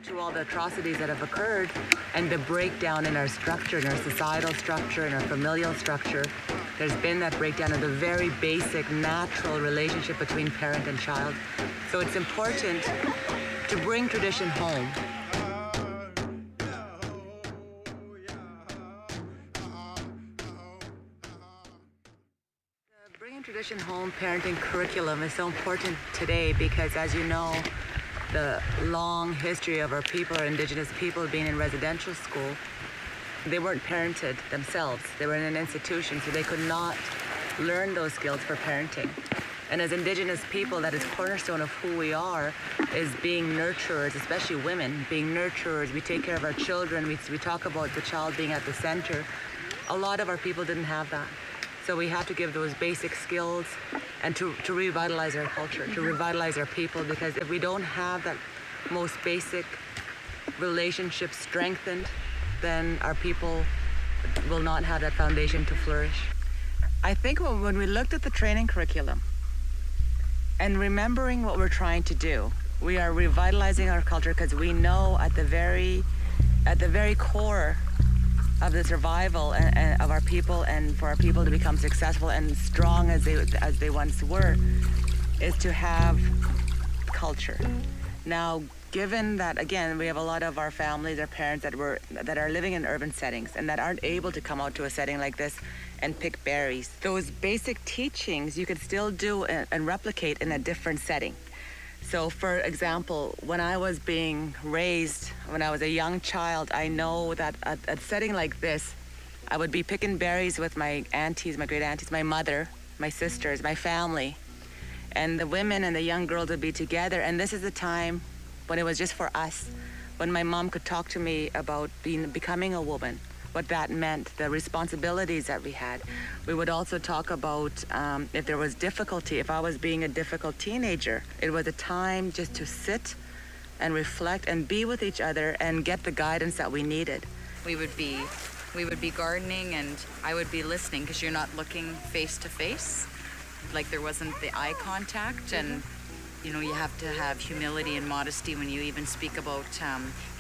to all the atrocities that have occurred and the breakdown in our structure, in our societal structure, in our familial structure, there's been that breakdown of the very basic natural relationship between parent and child. So it's important to bring tradition home. Bringing tradition home parenting curriculum is so important today because, as you know, the long history of our people, our Indigenous people being in residential school, they weren't parented themselves. They were in an institution, so they could not learn those skills for parenting. And as Indigenous people, that is cornerstone of who we are, is being nurturers, especially women, being nurturers. We take care of our children. We talk about the child being at the center. A lot of our people didn't have that. So we have to give those basic skills and to revitalize our culture, to revitalize our people, because if we don't have that most basic relationship strengthened, then our people will not have that foundation to flourish. I think when we looked at the training curriculum and remembering what we're trying to do, we are revitalizing our culture because we know at the very core of the survival and of our people, and for our people to become successful and strong as they once were, is to have culture. Now, given that, again, we have a lot of our families, our parents that are living in urban settings and that aren't able to come out to a setting like this and pick berries, those basic teachings you could still do and replicate in a different setting. So, for example, when I was being raised, when I was a young child, I know that at a setting like this, I would be picking berries with my aunties, my great aunties, my mother, my sisters, my family. And the women and the young girls would be together. And this is the time when it was just for us, when my mom could talk to me about becoming a woman, what that meant, the responsibilities that we had. We would also talk about if there was difficulty, if I was being a difficult teenager. It was a time just to sit and reflect and be with each other and get the guidance that we needed. We would be gardening, and I would be listening, because you're not looking face to face. Like, there wasn't the eye contact, and you know, you have to have humility and modesty when you even speak about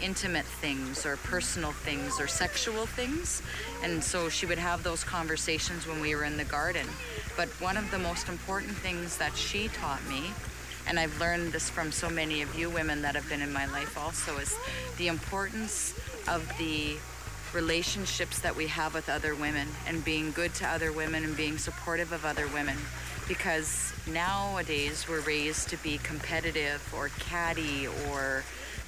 intimate things or personal things or sexual things. And so she would have those conversations when we were in the garden. But one of the most important things that she taught me, and I've learned this from so many of you women that have been in my life also, is the importance of the relationships that we have with other women, and being good to other women and being supportive of other women. Because nowadays we're raised to be competitive or catty or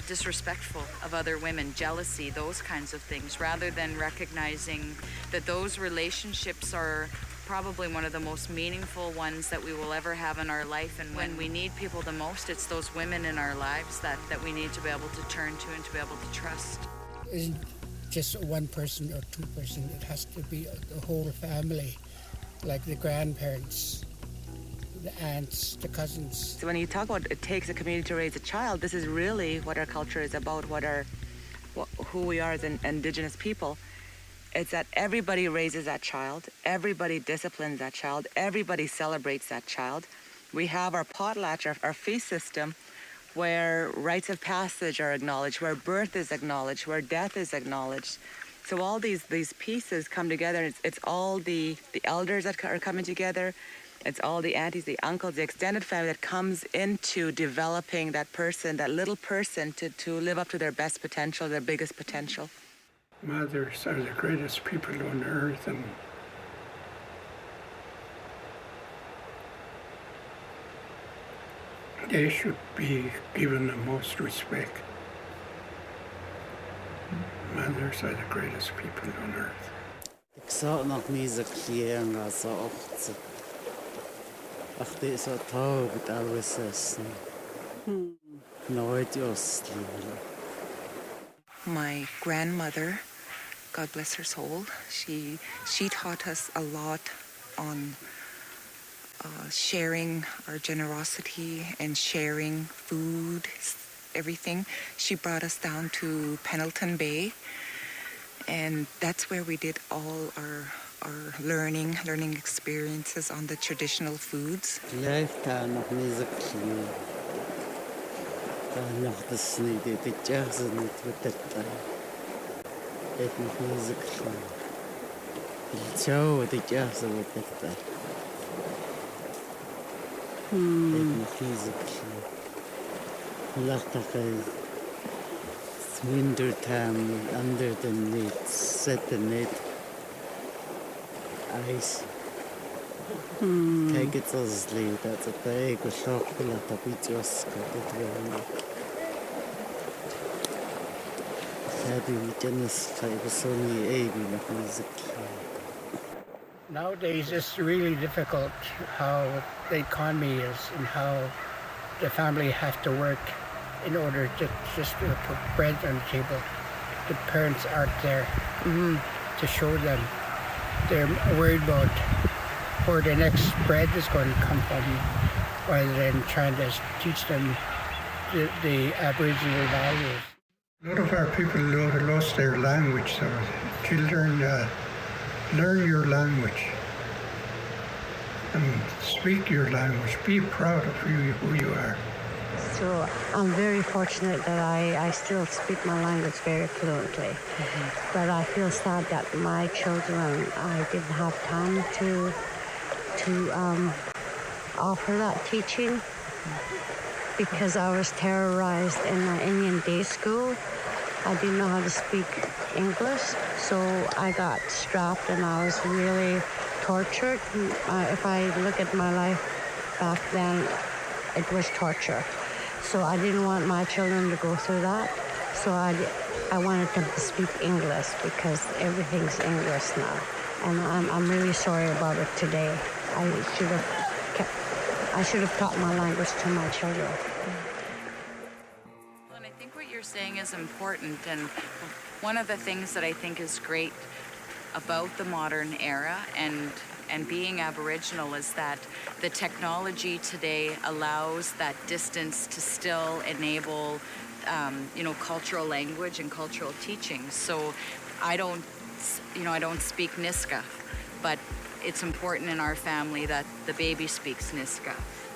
disrespectful of other women, jealousy, those kinds of things, rather than recognizing that those relationships are probably one of the most meaningful ones that we will ever have in our life. And when we need people the most, it's those women in our lives that we need to be able to turn to and to be able to trust. It isn't just one person or two person, it has to be the whole family, like the grandparents, the aunts, the cousins. So when you talk about it takes a community to raise a child, this is really what our culture is about, who we are as Indigenous people. It's that everybody raises that child, everybody disciplines that child, everybody celebrates that child. We have our potlatch, our feast system, where rites of passage are acknowledged, where birth is acknowledged, where death is acknowledged. So all these pieces come together. It's all the elders that are coming together. It's all the aunties, the uncles, the extended family that comes into developing that person, that little person, to live up to their best potential, their biggest potential. Mothers are the greatest people on earth, and they should be given the most respect. Mothers are the greatest people on earth. My grandmother, God bless her soul, she taught us a lot on sharing our generosity and sharing food, everything. She brought us down to Pendleton Bay, and that's where we did all our learning experiences on the traditional foods. Nachtasni the Jackson with that time. It music. Joe the Jackson with that time. It music. Lachtaka it's winter time under the net, set the net. Ice. Take it as sleep, that's a bag of chocolate, a bit just got it wrong. Happy with Janice, I was only able to music. Nowadays, it's really difficult how the economy is and how the family have to work in order to just to put bread on the table. The parents aren't there to show them. They're worried about where the next bread is going to come from, rather than trying to teach them the Aboriginal values. A lot of our people lost their language, so children learn your language and speak your language. Be proud of who you are. So I'm very fortunate that I still speak my language very fluently. But I feel sad that my children, I didn't have time to offer that teaching because I was terrorized in an Indian day school. I didn't know how to speak English, so I got strapped and I was really tortured. If I look at my life back then, it was torture. So I didn't want my children to go through that. So I wanted them to speak English because everything's English now. And I'm really sorry about it today. I should have taught my language to my children. And I think what you're saying is important. And one of the things that I think is great about the modern era and being Aboriginal is that the technology today allows that distance to still enable, cultural language and cultural teaching. So I don't speak Niska, but it's important in our family that the baby speaks Niska.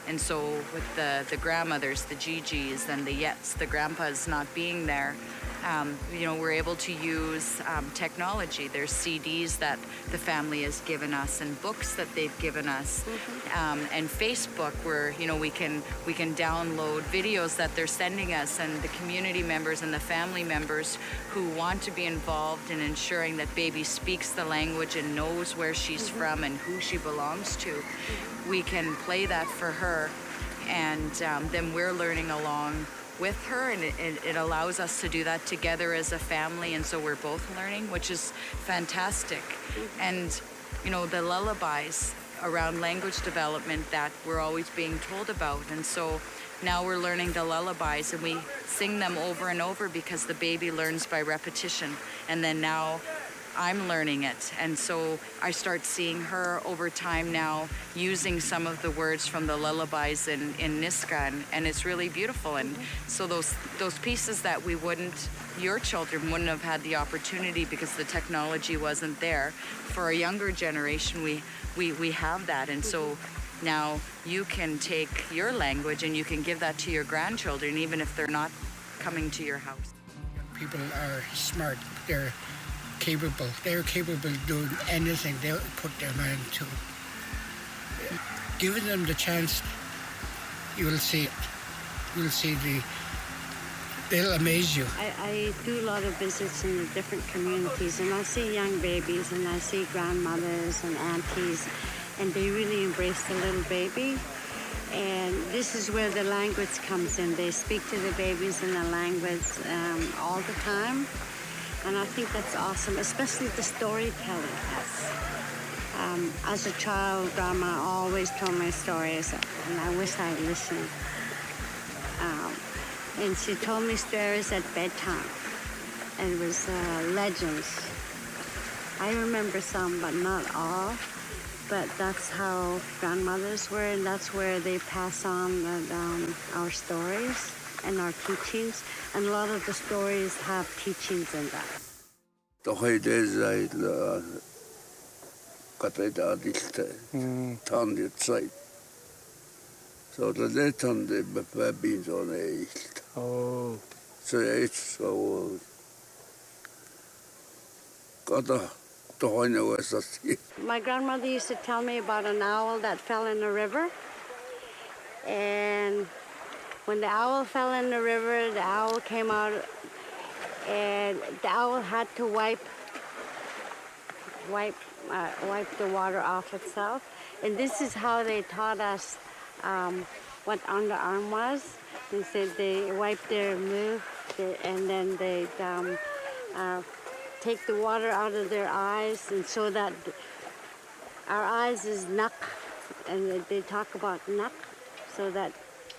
And so with the grandmothers, the Gigis and the Yets, the grandpas not being there, we're able to use technology. There's CDs that the family has given us and books that they've given us, and Facebook where we can download videos that they're sending us, and the community members and the family members who want to be involved in ensuring that baby speaks the language and knows where she's from and who she belongs to. We can play that for her, and then we're learning along with her, and it allows us to do that together as a family, and so we're both learning, which is fantastic. And the lullabies around language development that we're always being told about, and so now we're learning the lullabies and we sing them over and over because the baby learns by repetition, and then now I'm learning it, and so I start seeing her over time now using some of the words from the lullabies in Niska, and it's really beautiful. And so those pieces that your children wouldn't have had the opportunity because the technology wasn't there. For a younger generation, we have that, and so now you can take your language and you can give that to your grandchildren, even if they're not coming to your house. People are smart. They're capable. They're capable of doing anything they'll put their mind to. Giving them the chance, you will see it. You'll see they'll amaze you. I do a lot of visits in the different communities, and I see young babies and I see grandmothers and aunties, and they really embrace the little baby. And this is where the language comes in. They speak to the babies in the language all the time. And I think that's awesome, especially the storytelling. As a child, Grandma always told me stories, and I wish I'd listened. And she told me stories at bedtime, and it was legends. I remember some, but not all. But that's how grandmothers were, and that's where they pass on our stories and our teachings, and a lot of the stories have teachings in them. The holidays I got it out this time, so the day time the babies on the east. Oh. So it's so kata tohoina wasasi. My grandmother used to tell me about an owl that fell in the river. And when the owl fell in the river, the owl came out and the owl had to wipe the water off itself. And this is how they taught us what underarm was. They said they wipe their moo and then they take the water out of their eyes, and so that our eyes is nak, and they talk about nak, so that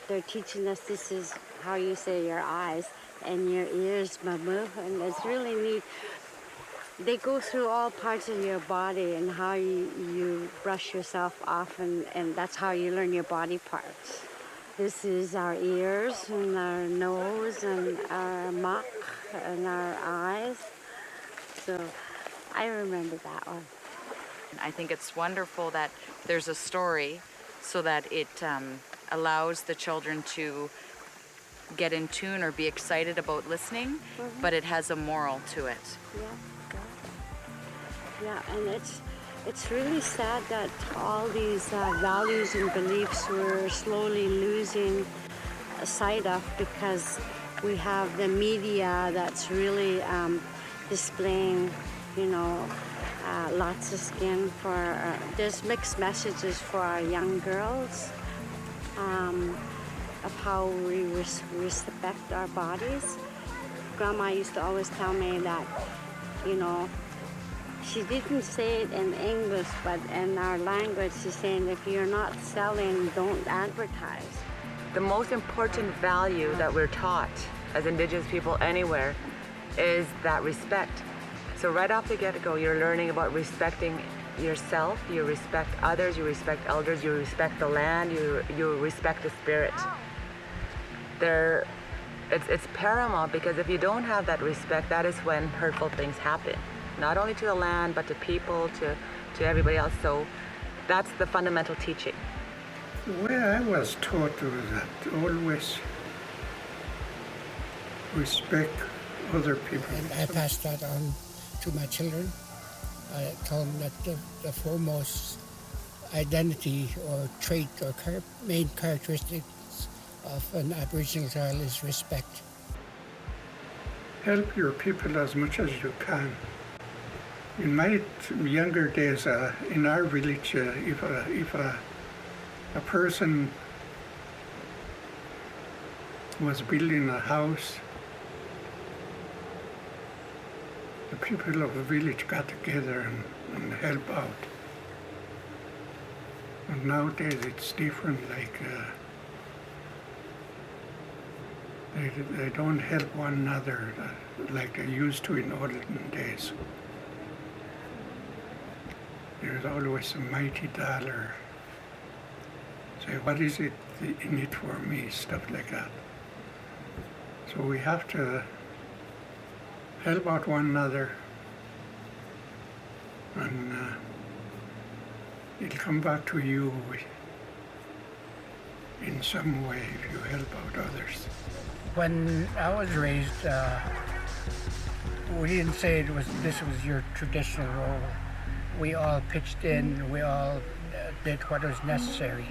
they're teaching us this is how you say your eyes, and your ears mamu, and it's really neat. They go through all parts of your body and how you brush yourself off, and that's how you learn your body parts. This is our ears and our nose and our mak and our eyes. So I remember that one. I think it's wonderful that there's a story so that it allows the children to get in tune or be excited about listening, but it has a moral to it. Yeah, and it's really sad that all these values and beliefs we're slowly losing sight of because we have the media that's really displaying, lots of skin for, there's mixed messages for our young girls of how we respect our bodies. Grandma used to always tell me that, she didn't say it in English, but in our language, she's saying if you're not selling, don't advertise. The most important value that we're taught as Indigenous people anywhere is that respect. So right off the get-go, you're learning about respecting yourself, you respect others, you respect elders, you respect the land, you respect the spirit. It's paramount, because if you don't have that respect, that is when hurtful things happen. Not only to the land, but to people, to everybody else. So that's the fundamental teaching. The way I was taught was that always respect other people. And I pass that on to my children. I tell them that the foremost identity or trait or main characteristics of an Aboriginal child is respect. Help your people as much as you can. In my younger days, in our village, if a person was building a house, the people of the village got together and help out. And nowadays it's different, they don't help one another like they used to in olden days. There's always a mighty dollar. Say, what is it in it for me? Stuff like that. So we have to help out one another, and it'll come back to you in some way if you help out others. When I was raised, we didn't say this was your traditional role. We all pitched in, we all did what was necessary.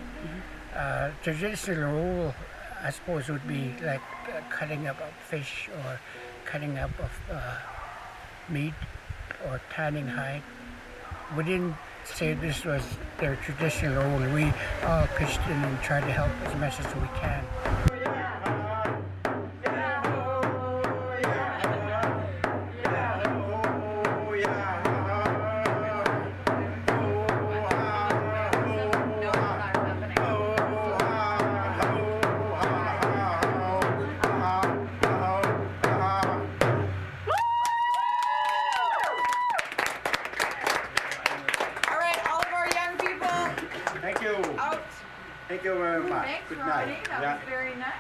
Traditional role, I suppose, would be like cutting up of fish or cutting up of meat or tanning hide. We didn't say this was their traditional role. We all pitched in and tried to help as much as we can. Thank you very much. Thanks, Good Ronnie. night. That was very nice.